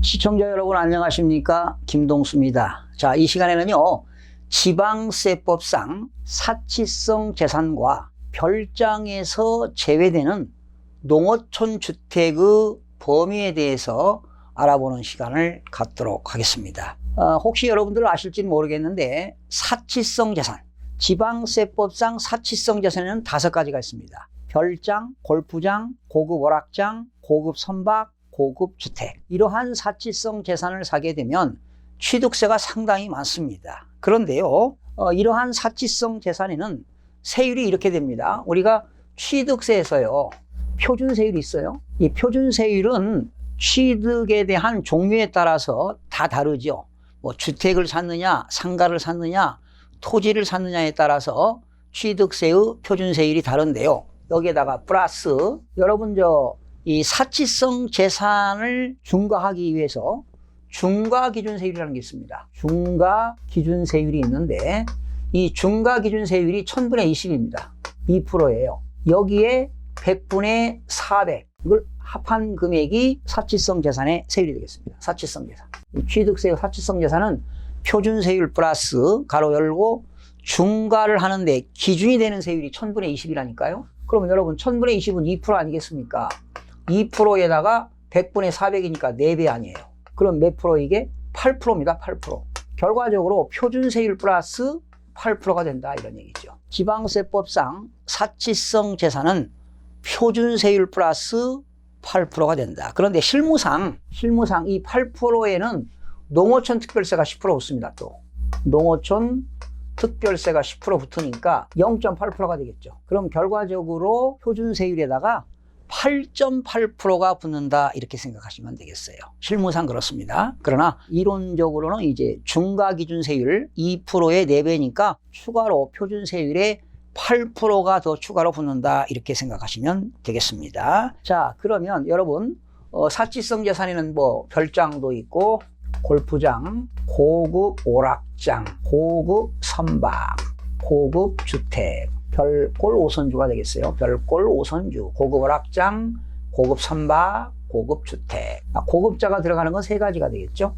시청자 여러분 안녕하십니까? 김동수입니다. 자, 이 시간에는요, 지방세법상 사치성 재산과 별장에서 제외되는 농어촌 주택의 범위에 대해서 알아보는 시간을 갖도록 하겠습니다. 혹시 여러분들 아실지는 모르겠는데 사치성 재산, 지방세법상 사치성 재산에는 5가지가 있습니다. 별장, 골프장, 고급 오락장, 고급 선박, 고급 주택. 이러한 사치성 재산을 사게 되면 취득세가 상당히 많습니다. 그런데요, 이러한 사치성 재산에는 세율이 이렇게 됩니다. 우리가 취득세에서요, 표준세율이 있어요. 이 표준세율은 취득에 대한 종류에 따라서 다 다르죠. 뭐 주택을 샀느냐, 상가를 샀느냐, 토지를 샀느냐에 따라서 취득세의 표준세율이 다른데요. 여기에다가 플러스 여러분 이 사치성 재산을 중과하기 위해서 중과기준세율이라는 게 있습니다. 중과기준세율이 있는데 이 중과기준세율이 1000분의 20입니다. 2%예요. 여기에 100분의 400 이걸 합한 금액이 사치성 재산의 세율이 되겠습니다. 사치성 재산. 취득세의 사치성 재산은 표준세율 플러스 가로 열고 중과를 하는데 기준이 되는 세율이 1000분의 20이라니까요. 그러면 여러분 1000분의 20은 2% 아니겠습니까? 2%에다가 100분의 400이니까 4배 아니에요. 그럼 몇 프로 이게? 8%입니다. 8%. 결과적으로 표준세율 플러스 8%가 된다 이런 얘기죠. 지방세법상 사치성 재산은 표준세율 플러스 8%가 된다. 그런데 실무상 이 8%에는 농어촌 특별세가 10% 붙습니다. 또 농어촌 특별세가 10% 붙으니까 0.8%가 되겠죠. 그럼 결과적으로 표준세율에다가 8.8%가 붙는다 이렇게 생각하시면 되겠어요. 실무상 그렇습니다. 그러나 이론적으로는 이제 중과기준세율 2%의 4배니까 추가로 표준세율에 8%가 더 추가로 붙는다 이렇게 생각하시면 되겠습니다. 자, 그러면 여러분 사치성 재산에는 뭐 별장도 있고 골프장, 고급 오락장, 고급 선박, 고급 주택, 별골 5선주가 되겠어요. 별골 5선주, 고급 오락장, 고급 선박, 고급 주택. 고급자가 들어가는 건 3가지가 되겠죠.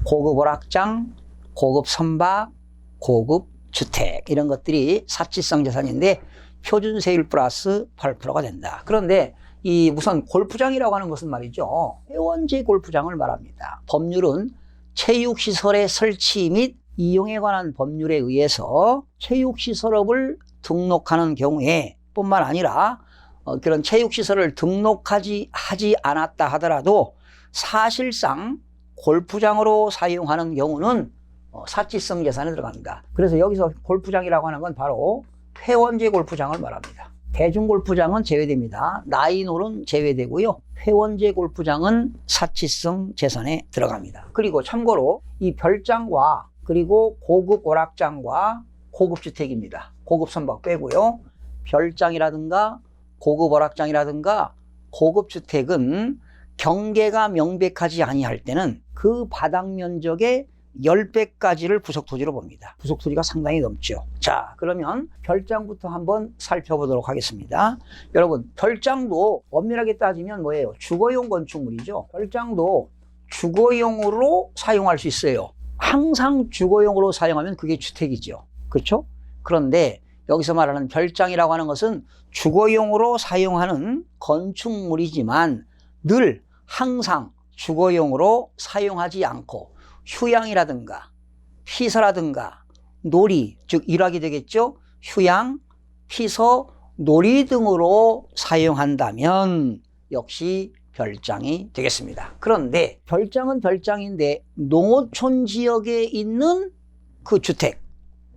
고급 오락장, 고급 선박, 고급 주택. 이런 것들이 사치성 재산인데 표준세율 플러스 8%가 된다. 그런데 이 우선 골프장이라고 하는 것은 말이죠. 회원제 골프장을 말합니다. 법률은 체육시설의 설치 및 이용에 관한 법률에 의해서 체육시설업을 등록하는 경우에 뿐만 아니라 그런 체육시설을 하지 않았다 하더라도 사실상 골프장으로 사용하는 경우는 사치성 재산에 들어갑니다. 그래서 여기서 골프장이라고 하는 건 바로 회원제 골프장을 말합니다. 대중골프장은 제외됩니다. 나인홀은 제외되고요. 회원제 골프장은 사치성 재산에 들어갑니다. 그리고 참고로 이 별장과 그리고 고급 오락장과 고급 주택입니다. 고급 선박 빼고요. 별장이라든가 고급 오락장이라든가 고급 주택은 경계가 명백하지 아니할 때는 그 바닥 면적의 10배까지를 부속토지로 봅니다. 부속토지가 상당히 넘죠. 자, 그러면 별장부터 한번 살펴보도록 하겠습니다. 여러분, 별장도 엄밀하게 따지면 뭐예요? 주거용 건축물이죠. 별장도 주거용으로 사용할 수 있어요. 항상 주거용으로 사용하면 그게 주택이죠. 그렇죠? 그런데 여기서 말하는 별장이라고 하는 것은 주거용으로 사용하는 건축물이지만 늘 항상 주거용으로 사용하지 않고 휴양이라든가 피서라든가 놀이, 즉 일하게 되겠죠. 휴양, 피서, 놀이 등으로 사용한다면 역시 별장이 되겠습니다. 그런데 별장은 별장인데 농어촌 지역에 있는 그 주택,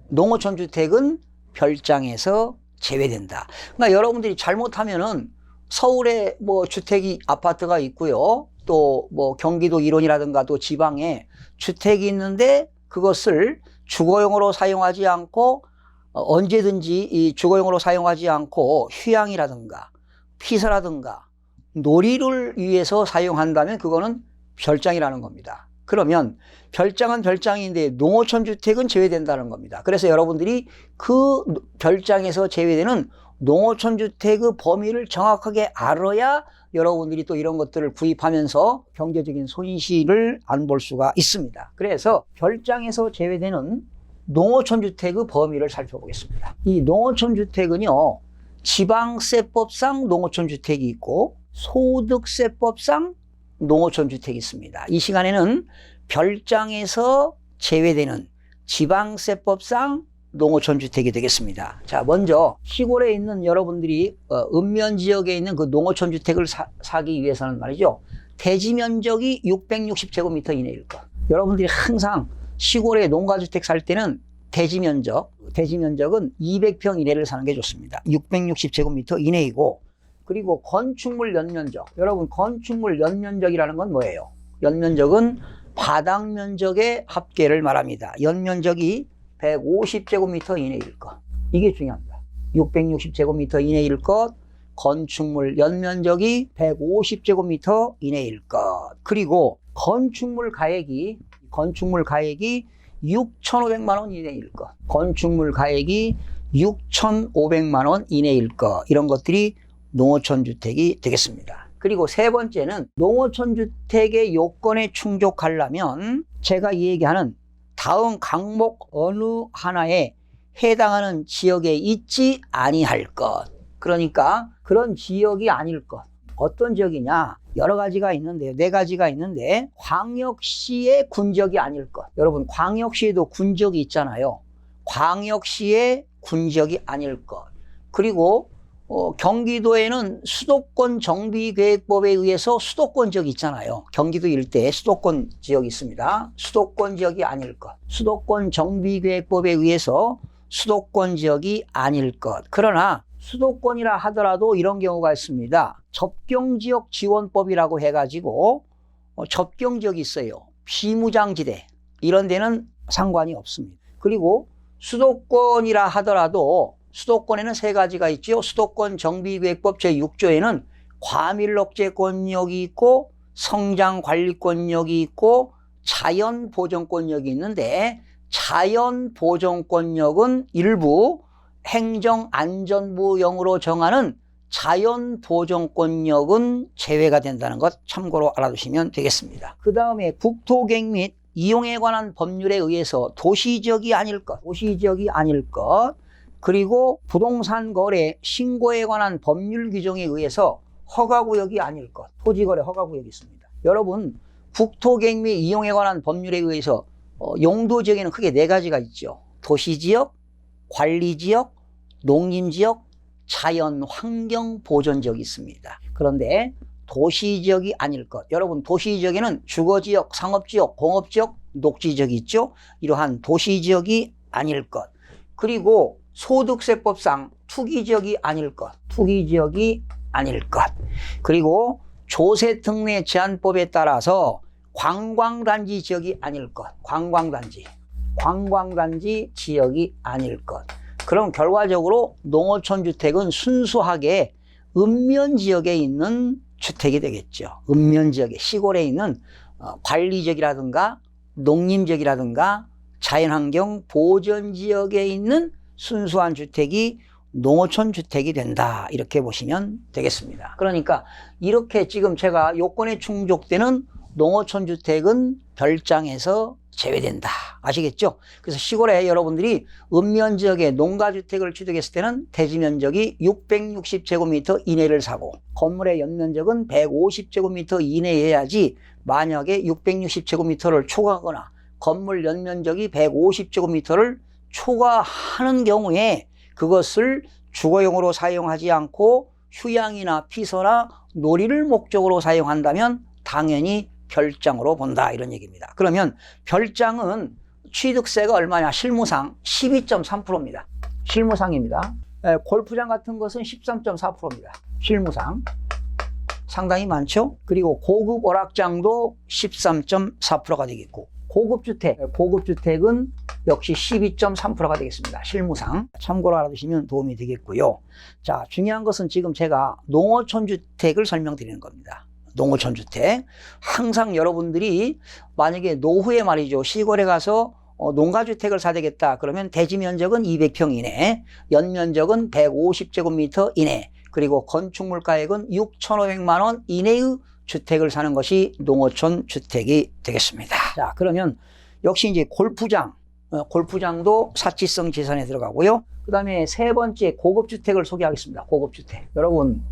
농어촌 주택은 별장에서 제외된다. 그러니까 여러분들이 잘못하면은 서울에 뭐 주택이 아파트가 있고요. 또 뭐 경기도 일원이라든가 또 지방에 주택이 있는데 그것을 주거용으로 사용하지 않고 언제든지 이 주거용으로 사용하지 않고 휴양이라든가 피서라든가 놀이를 위해서 사용한다면 그거는 별장이라는 겁니다. 그러면 별장은 별장인데 농어촌 주택은 제외된다는 겁니다. 그래서 여러분들이 그 별장에서 제외되는 농어촌 주택의 범위를 정확하게 알아야 여러분들이 또 이런 것들을 구입하면서 경제적인 손실을 안 볼 수가 있습니다. 그래서 별장에서 제외되는 농어촌 주택의 범위를 살펴보겠습니다. 이 농어촌 주택은요, 지방세법상 농어촌 주택이 있고 소득세법상 농어촌 주택이 있습니다. 이 시간에는 별장에서 제외되는 지방세법상 농어촌 주택이 되겠습니다. 자, 먼저 시골에 있는 여러분들이 읍면 지역에 있는 그 농어촌 주택을 사기 위해서는 말이죠, 대지 면적이 660제곱미터 이내일 것. 여러분들이 항상 시골에 농가주택 살 때는 대지 면적은 200평 이내를 사는 게 좋습니다. 660제곱미터 이내이고, 그리고 건축물 연면적. 여러분, 건축물 연면적이라는 건 뭐예요? 연면적은 바닥 면적의 합계를 말합니다. 연면적이 150제곱미터 이내일 것. 이게 중요합니다. 660제곱미터 이내일 것, 건축물 연면적이 150제곱미터 이내일 것. 그리고 건축물 가액이 6,500만 원 이내일 것. 건축물 가액이 6,500만 원 이내일 것. 이런 것들이 농어촌 주택이 되겠습니다. 그리고 세 번째는 농어촌 주택의 요건에 충족하려면 제가 이 얘기하는 다음 항목 어느 하나에 해당하는 지역에 있지 아니할 것. 그러니까 그런 지역이 아닐 것. 어떤 지역이냐? 여러 가지가 있는데요. 4가지가 있는데, 광역시의 군적이 아닐 것. 여러분, 광역시에도 군적이 있잖아요. 광역시의 군적이 아닐 것. 그리고 경기도에는 수도권 정비계획법에 의해서 수도권 지역이 있잖아요. 경기도 일대에 수도권 지역이 있습니다. 수도권 지역이 아닐 것. 수도권 정비계획법에 의해서 수도권 지역이 아닐 것. 그러나 수도권이라 하더라도 이런 경우가 있습니다. 접경지역 지원법이라고 해가지고 접경지역이 있어요. 비무장지대, 이런 데는 상관이 없습니다. 그리고 수도권이라 하더라도 수도권에는 3가지가 있죠. 수도권 정비계획법 제6조에는 과밀억제권역이 있고 성장관리권역이 있고 자연보전권역이 있는데, 자연보전권역은 일부 행정안전부령으로 정하는 자연보전권역은 제외가 된다는 것 참고로 알아두시면 되겠습니다. 그 다음에 국토계획 및 이용에 관한 법률에 의해서 도시지역이 아닐 것, 도시지역이 아닐 것. 그리고 부동산 거래 신고에 관한 법률 규정에 의해서 허가구역이 아닐 것, 토지거래 허가구역이 있습니다. 여러분, 국토계획 및 이용에 관한 법률에 의해서 용도지역에는 크게 4가지가 있죠. 도시지역, 관리지역, 농림지역, 자연환경보전지역이 있습니다. 그런데 도시지역이 아닐 것. 여러분, 도시지역에는 주거지역, 상업지역, 공업지역, 녹지지역이 있죠. 이러한 도시지역이 아닐 것. 그리고 소득세법상 투기지역이 아닐 것. 투기지역이 아닐 것. 그리고 조세특례 제한법에 따라서 관광단지 지역이 아닐 것. 관광단지 지역이 아닐 것. 그럼 결과적으로 농어촌 주택은 순수하게 읍면지역에 있는 주택이 되겠죠. 읍면지역에, 시골에 있는 관리지역이라든가 농림지역이라든가 자연환경 보전지역에 있는 순수한 주택이 농어촌 주택이 된다, 이렇게 보시면 되겠습니다. 그러니까 이렇게 지금 제가 요건에 충족되는 농어촌 주택은 별장에서 제외된다. 아시겠죠? 그래서 시골에 여러분들이 읍면 지역에 농가주택을 취득했을 때는 대지 면적이 660제곱미터 이내를 사고, 건물의 연면적은 150제곱미터 이내여야지, 만약에 660제곱미터를 초과하거나 건물 연면적이 150제곱미터를 초과하는 경우에 그것을 주거용으로 사용하지 않고 휴양이나 피서나 놀이를 목적으로 사용한다면 당연히 별장으로 본다, 이런 얘기입니다. 그러면 별장은 취득세가 얼마냐? 실무상 12.3%입니다. 실무상입니다. 골프장 같은 것은 13.4%입니다. 실무상. 상당히 많죠? 그리고 고급 오락장도 13.4%가 되겠고, 고급주택은 역시 12.3%가 되겠습니다. 실무상. 참고로 알아두시면 도움이 되겠고요. 자, 중요한 것은 지금 제가 농어촌 주택을 설명드리는 겁니다. 농어촌 주택. 항상 여러분들이 만약에 노후에 말이죠, 시골에 가서 농가주택을 사되겠다. 그러면 대지 면적은 200평 이내, 연면적은 150제곱미터 이내, 그리고 건축물가액은 6,500만 원 이내의 주택을 사는 것이 농어촌 주택이 되겠습니다. 자, 그러면 역시 이제 골프장도 사치성 재산에 들어가고요. 그 다음에 세 번째 고급주택을 소개하겠습니다. 고급주택. 여러분,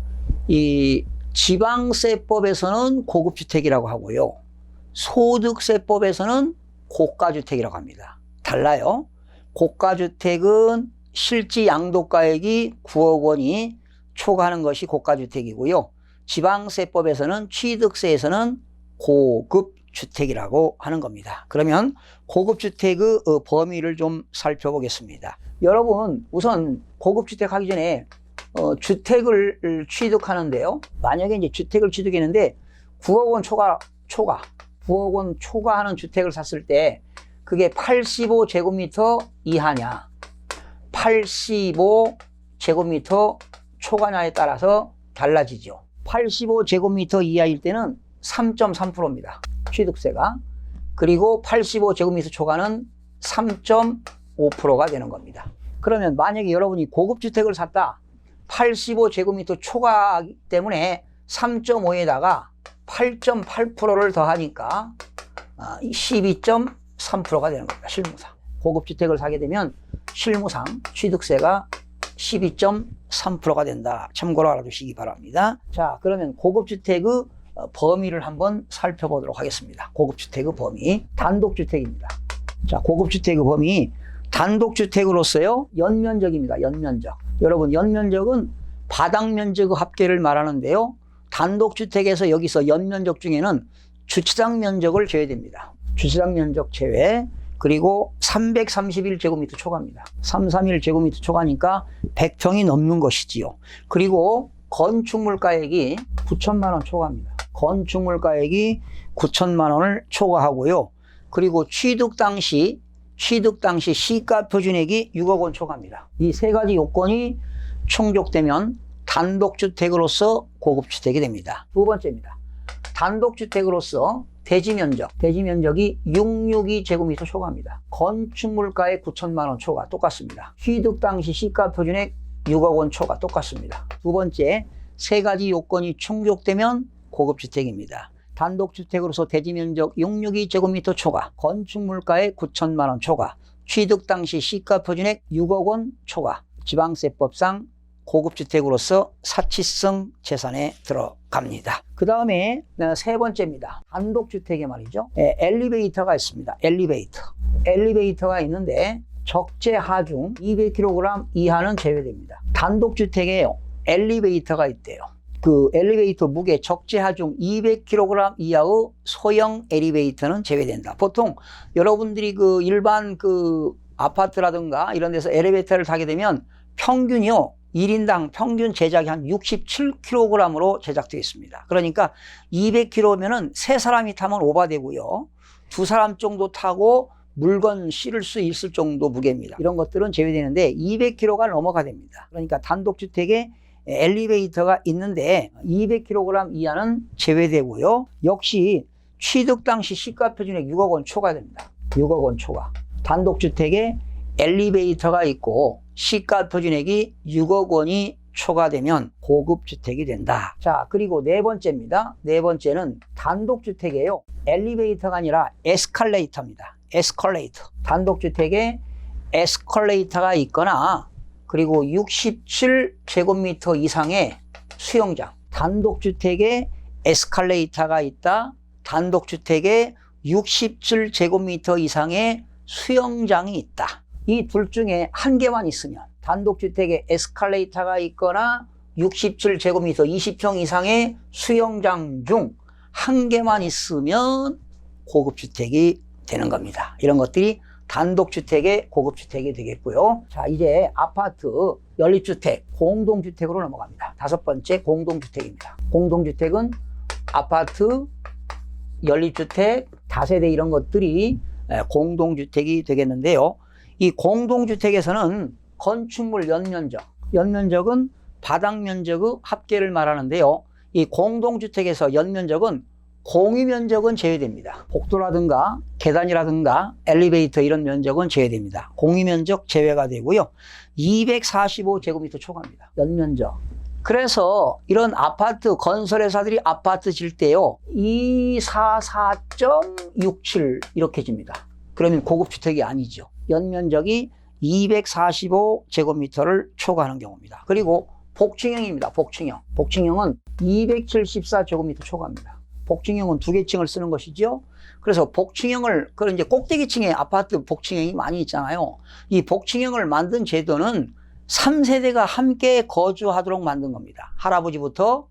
이 지방세법에서는 고급주택이라고 하고요. 소득세법에서는 고가주택이라고 합니다. 달라요. 고가주택은 실지 양도가액이 9억 원이 초과하는 것이 고가주택이고요. 지방세법에서는 취득세에서는 고급주택이라고 하는 겁니다. 그러면 고급주택의 범위를 좀 살펴보겠습니다. 여러분, 우선 고급주택 하기 전에 주택을 취득하는데요. 만약에 이제 주택을 취득했는데 9억 원 초과 9억 원 초과하는 주택을 샀을 때 그게 85제곱미터 이하냐, 85제곱미터 초과냐에 따라서 달라지죠. 85제곱미터 이하일 때는 3.3%입니다. 취득세가. 그리고 85제곱미터 초과는 3.5%가 되는 겁니다. 그러면 만약에 여러분이 고급주택을 샀다. 85제곱미터 초과하기 때문에 3.5에다가 8.8%를 더하니까 12.3%가 되는 겁니다. 실무상. 고급주택을 사게 되면 실무상 취득세가 12.3%가 된다. 참고로 알아두시기 바랍니다. 자, 그러면 고급주택의 범위를 한번 살펴보도록 하겠습니다. 고급주택의 범위. 단독주택입니다. 자, 고급주택의 범위. 단독주택으로서요, 연면적입니다. 연면적. 여러분, 연면적은 바닥면적의 합계를 말하는데요. 단독주택에서 여기서 연면적 중에는 주차장 면적을 제외됩니다. 주차장 면적 제외. 그리고 331제곱미터 초과입니다. 331제곱미터 초과니까 100평이 넘는 것이지요. 그리고 건축물가액이 9천만 원 초과입니다. 건축물가액이 9천만 원을 초과하고요. 그리고 취득 당시 시가 표준액이 6억 원 초과입니다. 이 세 가지 요건이 충족되면 단독주택으로서 고급주택이 됩니다. 두 번째입니다. 단독주택으로서 대지면적이 662제곱미터 초과입니다. 건축물가의 9천만 원 초과 똑같습니다. 취득 당시 시가 표준액 6억 원 초과 똑같습니다. 두 번째, 세 가지 요건이 충족되면 고급주택입니다. 단독주택으로서 대지면적 662제곱미터 초과, 건축물가의 9천만 원 초과, 취득 당시 시가 표준액 6억 원 초과, 지방세법상 고급주택으로서 사치성 재산에 들어갑니다. 그 다음에 세 번째입니다. 단독주택에 말이죠. 엘리베이터가 있습니다. 엘리베이터가 있는데 적재 하중 200kg 이하는 제외됩니다. 단독주택에 엘리베이터가 있대요. 그 엘리베이터 무게 적재 하중 200kg 이하의 소형 엘리베이터는 제외된다. 보통 여러분들이 그 일반 그 아파트라든가 이런 데서 엘리베이터를 타게 되면 평균이요, 1인당 평균 제작이 한 67kg으로 제작되어 있습니다. 그러니까 200kg면은 3사람이 타면 오버되고요. 2사람 정도 타고 물건 실을 수 있을 정도 무게입니다. 이런 것들은 제외되는데 200kg가 넘어가 됩니다. 그러니까 단독주택에 엘리베이터가 있는데 200kg 이하는 제외되고요. 역시 취득 당시 시가 표준액 6억 원 초과됩니다. 6억 원 초과. 단독주택에 엘리베이터가 있고 시가 표준액이 6억 원이 초과되면 고급주택이 된다. 자, 그리고 네 번째입니다. 네 번째는 단독주택이에요. 엘리베이터가 아니라 에스컬레이터입니다. 에스컬레이터. 단독주택에 에스컬레이터가 있거나 그리고 67제곱미터 이상의 수영장. 단독주택에 에스컬레이터가 있다. 단독주택에 67제곱미터 이상의 수영장이 있다. 이 둘 중에 한 개만 있으면, 단독주택에 에스컬레이터가 있거나 67제곱미터 20평 이상의 수영장 중 한 개만 있으면 고급주택이 되는 겁니다. 이런 것들이 단독주택의 고급주택이 되겠고요. 자, 이제 아파트, 연립주택, 공동주택으로 넘어갑니다. 다섯 번째, 공동주택입니다. 공동주택은 아파트, 연립주택, 다세대 이런 것들이 공동주택이 되겠는데요. 이 공동주택에서는 건축물 연면적은 바닥면적의 합계를 말하는데요. 이 공동주택에서 연면적은 공유 면적은 제외됩니다. 복도라든가 계단이라든가 엘리베이터 이런 면적은 제외됩니다. 공유 면적 제외가 되고요. 245제곱미터 초과합니다. 연면적. 그래서 이런 아파트 건설회사들이 아파트 질 때요. 244.67 이렇게 집니다. 그러면 고급주택이 아니죠. 연면적이 245제곱미터를 초과하는 경우입니다. 그리고 복층형입니다. 복층형. 복층형은 274제곱미터 초과합니다. 복층형은 두 개 층을 쓰는 것이죠. 그래서 복층형을, 그런 이제 꼭대기층에 아파트 복층형이 많이 있잖아요. 이 복층형을 만든 제도는 3세대가 함께 거주하도록 만든 겁니다. 할아버지부터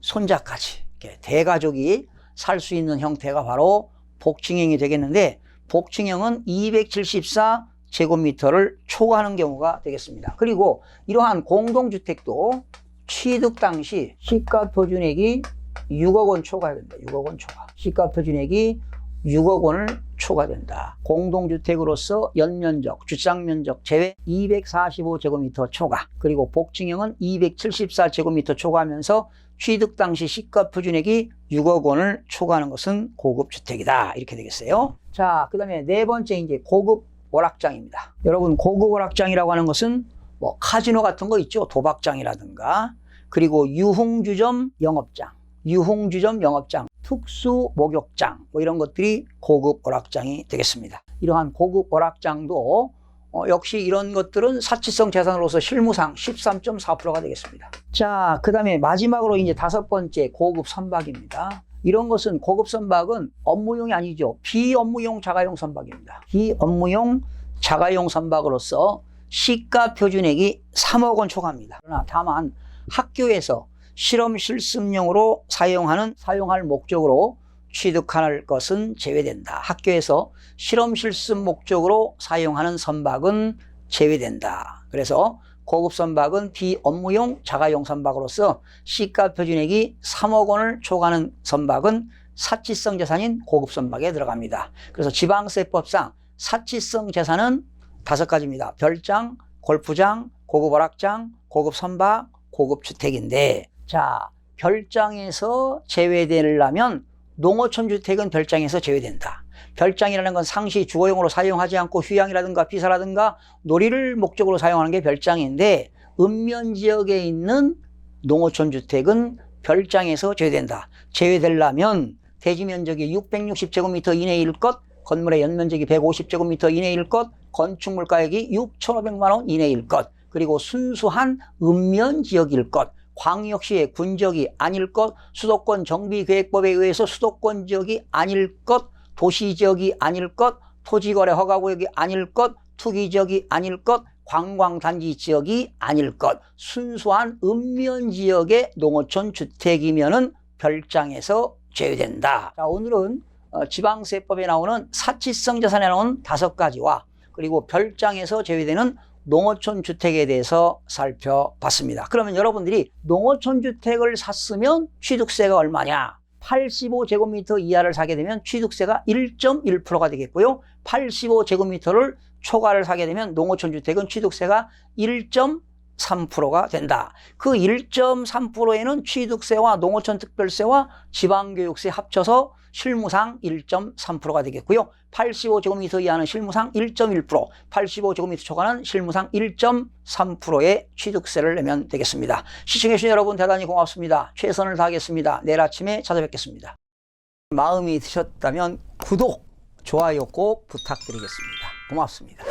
손자까지. 이렇게 대가족이 살 수 있는 형태가 바로 복층형이 되겠는데, 복층형은 274제곱미터를 초과하는 경우가 되겠습니다. 그리고 이러한 공동주택도 취득 당시 시가 표준액이 6억 원 초과해야 된다. 6억 원 초과. 시가 표준액이 6억 원을 초과된다. 공동주택으로서 연면적, 주차장면적 제외 245제곱미터 초과. 그리고 복층형은 274제곱미터 초과하면서 취득 당시 시가 표준액이 6억 원을 초과하는 것은 고급주택이다. 이렇게 되겠어요. 자, 그 다음에 네 번째 이제 고급 월악장입니다. 여러분, 고급 월악장이라고 하는 것은 뭐 카지노 같은 거 있죠. 도박장이라든가. 그리고 유흥주점 영업장, 유흥주점 영업장, 특수 목욕장 뭐 이런 것들이 고급 월악장이 되겠습니다. 이러한 고급 월악장도 역시 이런 것들은 사치성 재산으로서 실무상 13.4%가 되겠습니다. 자, 그 다음에 마지막으로 이제 다섯 번째 고급 선박입니다. 이런 것은 고급 선박은 업무용이 아니죠. 비업무용 자가용 선박입니다. 비업무용 자가용 선박으로서 시가 표준액이 3억 원 초과합니다. 그러나 다만 학교에서 실험 실습용으로 사용할 목적으로 취득할 것은 제외된다. 학교에서 실험 실습 목적으로 사용하는 선박은 제외된다. 그래서 고급 선박은 비업무용 자가용 선박으로서 시가 표준액이 3억 원을 초과하는 선박은 사치성 재산인 고급 선박에 들어갑니다. 그래서 지방세법상 사치성 재산은 5가지입니다. 별장, 골프장, 고급 월악장, 고급 선박, 고급 주택인데, 자, 별장에서 제외되려면 농어촌 주택은 별장에서 제외된다. 별장이라는 건 상시 주거용으로 사용하지 않고 휴양이라든가 피서라든가 놀이를 목적으로 사용하는 게 별장인데, 읍면지역에 있는 농어촌 주택은 별장에서 제외된다. 제외되려면 대지면적이 660제곱미터 이내일 것, 건물의 연면적이 150제곱미터 이내일 것, 건축물가액이 6,500만 원 이내일 것, 그리고 순수한 읍면지역일 것, 광역시의 군적이 아닐 것, 수도권 정비계획법에 의해서 수도권 지역이 아닐 것, 도시지역이 아닐 것, 토지거래 허가구역이 아닐 것, 투기지역이 아닐 것, 관광단지 지역이 아닐 것, 순수한 읍면지역의 농어촌 주택이면은 별장에서 제외된다. 자, 오늘은 지방세법에 나오는 사치성 재산에 나오는 5가지와 그리고 별장에서 제외되는 농어촌 주택에 대해서 살펴봤습니다. 그러면 여러분들이 농어촌 주택을 샀으면 취득세가 얼마냐? 85제곱미터 이하를 사게 되면 취득세가 1.1%가 되겠고요. 85제곱미터를 초과를 사게 되면 농어촌 주택은 취득세가 1.3%가 된다. 그 1.3%에는 취득세와 농어촌 특별세와 지방교육세 합쳐서 실무상 1.3%가 되겠고요. 85제곱미터 이하는 실무상 1.1%, 85제곱미터 초과는 실무상 1.3%의 취득세를 내면 되겠습니다. 시청해주신 여러분 대단히 고맙습니다. 최선을 다하겠습니다. 내일 아침에 찾아뵙겠습니다. 마음이 드셨다면 구독, 좋아요 꼭 부탁드리겠습니다. 고맙습니다.